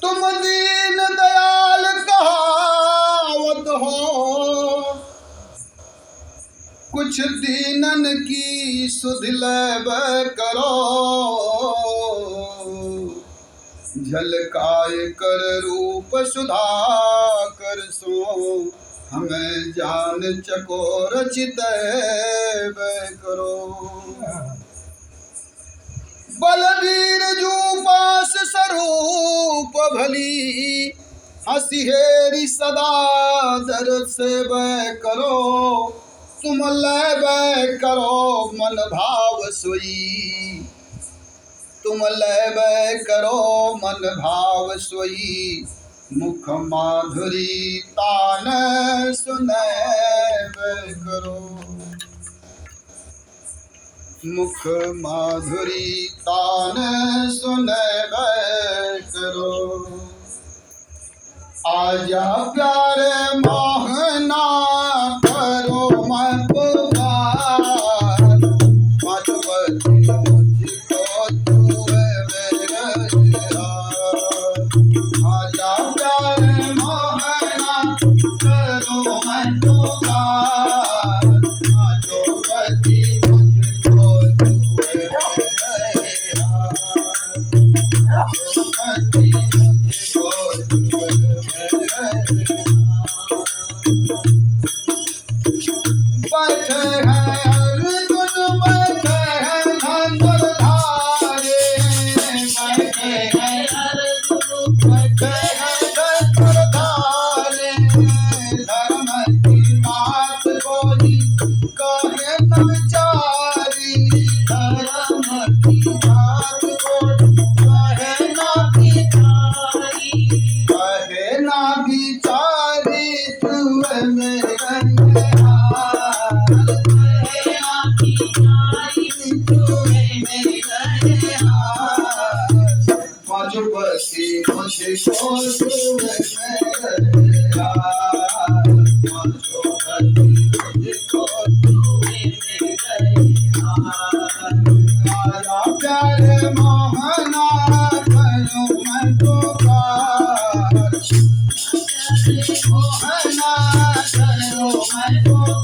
तुम दीन दयाल कहावत हो, कुछ दीनन की सुध लब करो। झलकाए कर रूप सुधा कर सो, हमें जान चकोर चितैब करो। बलवीर जू पास स्वरूप भली, हंसी हेरी सदा दर सेव करो। तुम लैब करो मन भाव सोई, तुम लैब करो मन भाव सोई। मुख माधुरी तान सुनैब करो, मुख माधुरी तान सुनैब करो। आजा प्यारे मोहना करो मैं पुकार, मधुवती मुझको तू मेरा यार। आजा प्यारे मोहना करो मैं पुकार, मधुवती मुझको तू मेरा यार। मधुवती मुझको तू बैठे हैं अर्जुन बैठे हैं धनुर्धारी, बैठे हैं अर्जुन बैठे हैं धनुर्धारी। धर्म की बात बोली कहे न विचारी, धर्म की बात बोली कहे न विचारी, कहे न विचारी। तू मेरे मधुवती मुझको तू मेरा यार। मधुवती मुझको तू मेरा यार। आजा प्यारे मोहना करो मैं पुकार, मोहना करो मैं पुकार।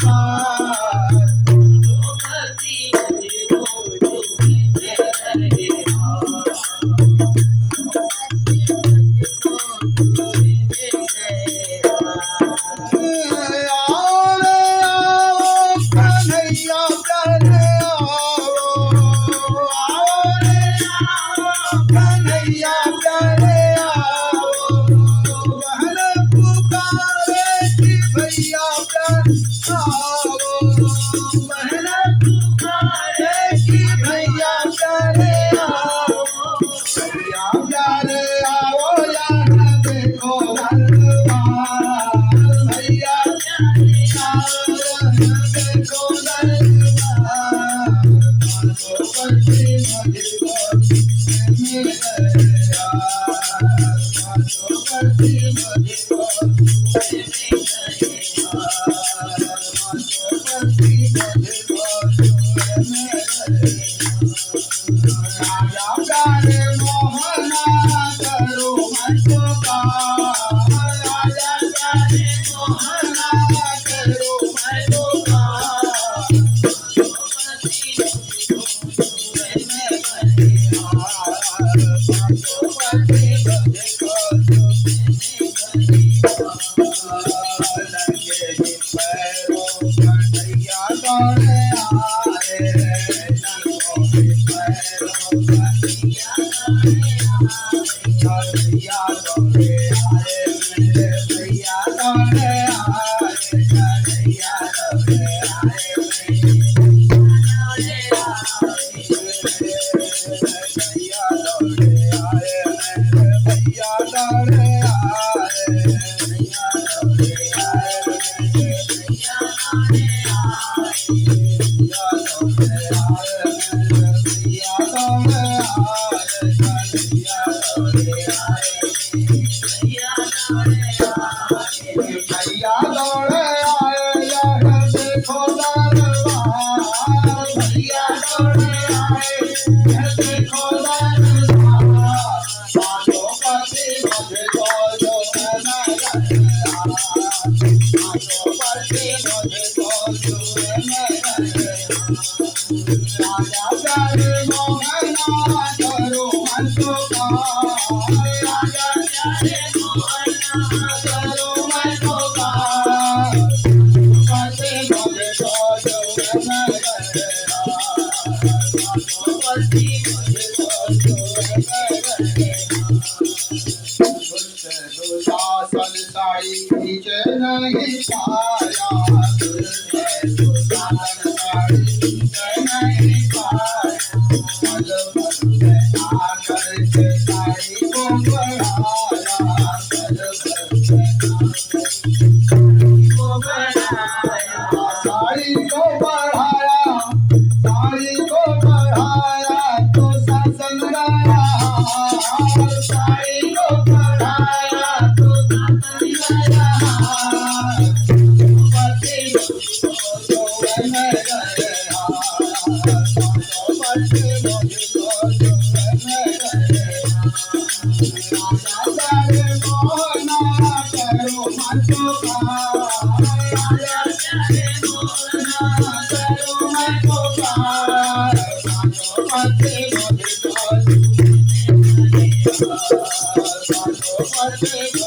करो मैं पुकार पति मुझको छुए दुशासन साड़ी खींच नहीं पाया दुशासन साड़ी खींच नहीं पाया पल पल में आकर के साड़ी को बढ़ाया पल पल में आकर साड़ी को बढ़ाया साड़ी को बढ़ाया तो शासन गाया साड़ी को बढ़ाया तो शासन गाया पति मुझको छुए गया पति मुझको छुए गया राजा मोहना करो मत करो मत पुकार पति मुझको छुए गया